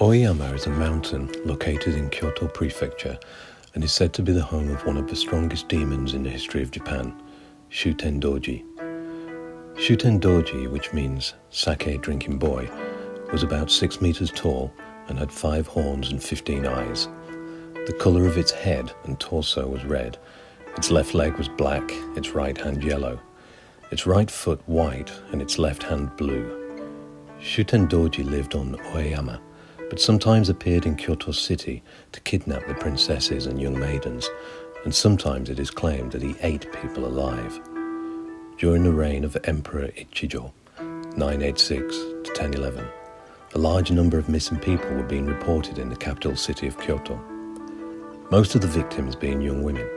Oyama is a mountain located in Kyoto Prefecture and is said to be the home of one of the strongest demons in the history of Japan, Shutendoji. Shutendoji, which means sake drinking boy, was about 6 meters tall and had 5 horns and 15 eyes. The colour of its head and torso was red, its left leg was black, its right hand yellow, its right foot white and its left hand blue. Shutendoji lived on Oyama, but sometimes appeared in Kyoto city to kidnap the princesses and young maidens, and sometimes it is claimed that he ate people alive. During the reign of Emperor Ichijo, 986 to 1011, a large number of missing people were being reported in the capital city of Kyoto, most of the victims being young women.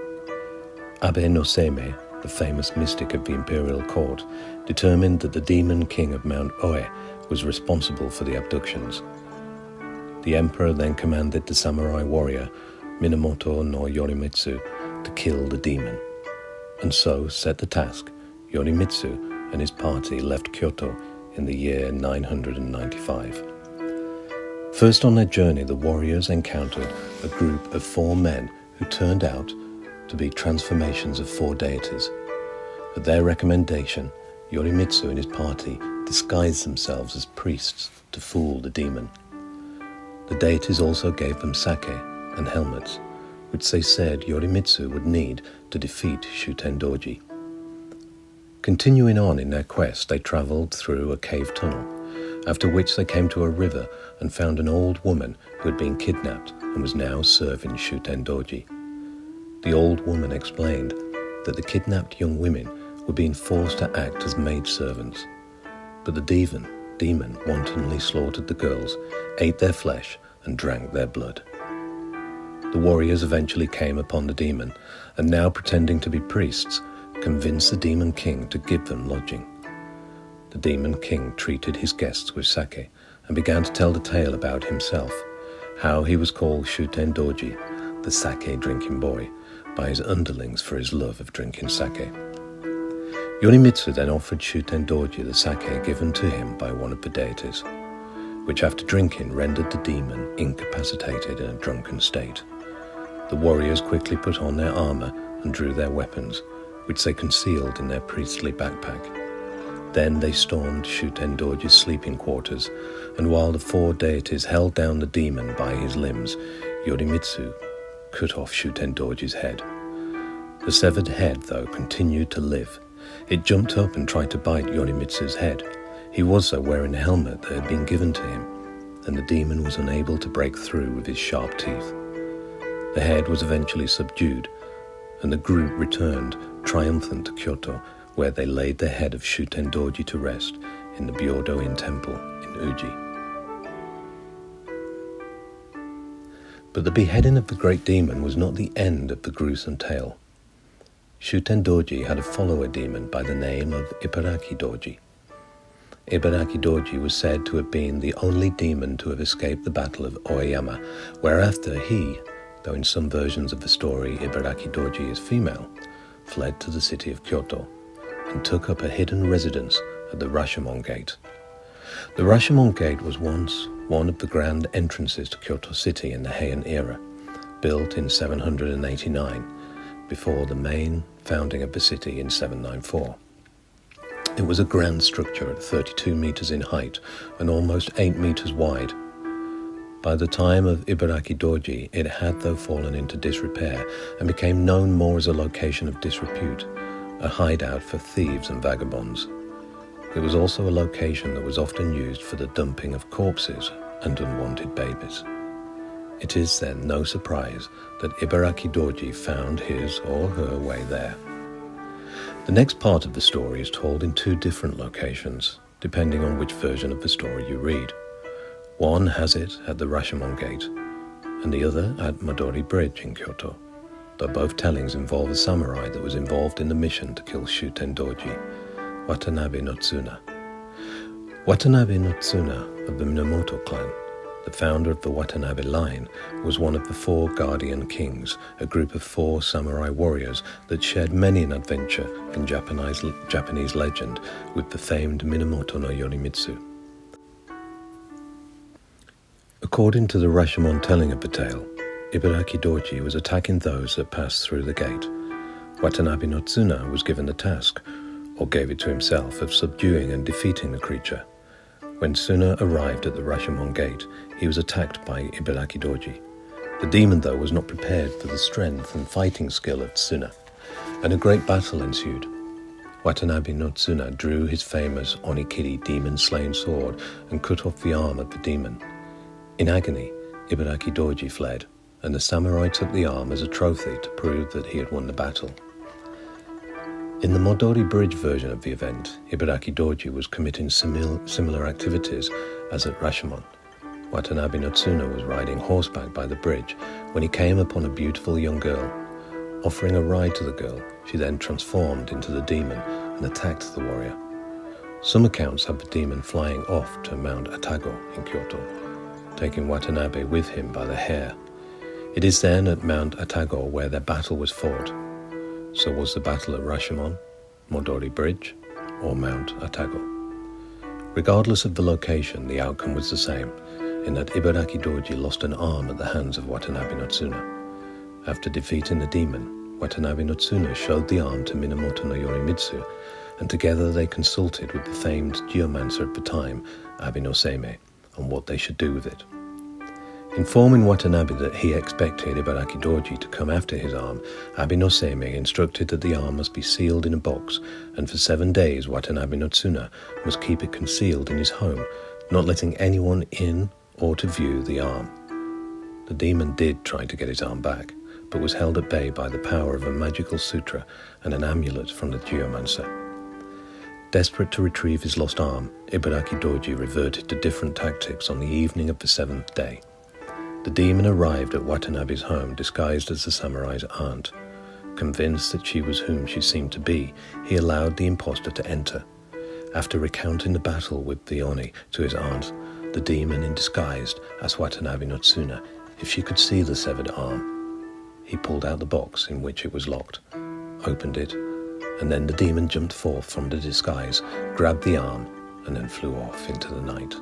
Abe no Seimei, the famous mystic of the imperial court, determined that the demon king of Mount Oe was responsible for the abductions. The emperor then commanded the samurai warrior Minamoto no Yorimitsu to kill the demon, and so set the task. Yorimitsu and his party left Kyoto in the year 995. First on their journey, the warriors encountered a group of 4 men who turned out to be transformations of 4 deities. At their recommendation, Yorimitsu and his party disguised themselves as priests to fool the demon. The deities also gave them sake and helmets, which they said Yorimitsu would need to defeat Shutendoji. Continuing on in their quest, they travelled through a cave tunnel, after which they came to a river and found an old woman who had been kidnapped and was now serving Shutendoji. The old woman explained that the kidnapped young women were being forced to act as maidservants, but the demon wantonly slaughtered the girls, ate their flesh and drank their blood. The warriors eventually came upon the demon and, now pretending to be priests, convinced the demon king to give them lodging. The demon king treated his guests with sake and began to tell the tale about himself, how he was called Shutendoji, the sake drinking boy, by his underlings for his love of drinking sake. Yorimitsu then offered Shutendoji the sake given to him by one of the deities, which after drinking rendered the demon incapacitated in a drunken state. The warriors quickly put on their armour and drew their weapons, which they concealed in their priestly backpack. Then they stormed Shutendoji's sleeping quarters, and while the 4 deities held down the demon by his limbs, Yorimitsu cut off Shutendoji's head. The severed head, though, continued to live. It jumped up and tried to bite Yorimitsu's head. He was, though, wearing a helmet that had been given to him, and the demon was unable to break through with his sharp teeth. The head was eventually subdued, and the group returned triumphant to Kyoto, where they laid the head of Shutendoji to rest in the Byodo-in temple in Uji. But the beheading of the great demon was not the end of the gruesome tale. Shutendoji had a follower demon by the name of Ibarakidoji. Ibarakidoji was said to have been the only demon to have escaped the Battle of Oyama, whereafter he, though in some versions of the story Ibarakidoji is female, fled to the city of Kyoto and took up a hidden residence at the Rashomon Gate. The Rashomon Gate was once one of the grand entrances to Kyoto city in the Heian era, built in 789, before the main founding of the city in 794. It was a grand structure at 32 meters in height and almost 8 meters wide. By the time of Ibarakidoji, it had though fallen into disrepair and became known more as a location of disrepute, a hideout for thieves and vagabonds. It was also a location that was often used for the dumping of corpses and unwanted babies. It is then no surprise that Ibarakidoji found his or her way there. The next part of the story is told in 2 different locations, depending on which version of the story you read. One has it at the Rashomon Gate, and the other at Midori Bridge in Kyoto, though both tellings involve a samurai that was involved in the mission to kill Shutendoji, Watanabe no Tsuna. Watanabe no Tsuna of the Minamoto clan, the founder of the Watanabe line, was one of the 4 Guardian Kings, a group of 4 samurai warriors that shared many an adventure in Japanese legend with the famed Minamoto no Yorimitsu. According to the Rashomon telling of the tale, Ibarakidoji was attacking those that passed through the gate. Watanabe no Tsuna was given the task, or gave it to himself, of subduing and defeating the creature. When Tsuna arrived at the Rashomon gate, he was attacked by Ibarakidoji. The demon, though, was not prepared for the strength and fighting skill of Tsuna, and a great battle ensued. Watanabe no Tsuna drew his famous Onikiri demon-slaying sword and cut off the arm of the demon. In agony, Ibarakidoji fled, and the samurai took the arm as a trophy to prove that he had won the battle. In the Modori Bridge version of the event, Ibarakidoji was committing similar activities as at Rashomon. Watanabe no Tsuna was riding horseback by the bridge when he came upon a beautiful young girl. Offering a ride to the girl, she then transformed into the demon and attacked the warrior. Some accounts have the demon flying off to Mount Atago in Kyoto, taking Watanabe with him by the hair. It is then at Mount Atago where their battle was fought. So was the battle at Rashomon, Modori Bridge, or Mount Atago? Regardless of the location, the outcome was the same, in that Ibarakidoji lost an arm at the hands of Watanabe no Tsuna. After defeating the demon, Watanabe no Tsuna showed the arm to Minamoto no Yorimitsu, and together they consulted with the famed geomancer of the time, Abe no Seimei, on what they should do with it. Informing Watanabe that he expected Ibarakidoji to come after his arm, Abe no Seimei instructed that the arm must be sealed in a box, and for 7 days Watanabe no Tsuna must keep it concealed in his home, not letting anyone in or to view the arm. The demon did try to get his arm back, but was held at bay by the power of a magical sutra and an amulet from the geomancer. Desperate to retrieve his lost arm, Ibarakidoji reverted to different tactics on the evening of the 7th day. The demon arrived at Watanabe's home disguised as the samurai's aunt. Convinced that she was whom she seemed to be, he allowed the impostor to enter. After recounting the battle with the Oni to his aunt, the demon in disguise asked Watanabe no Tsuna if she could see the severed arm. He pulled out the box in which it was locked, opened it, and then the demon jumped forth from the disguise, grabbed the arm, and then flew off into the night.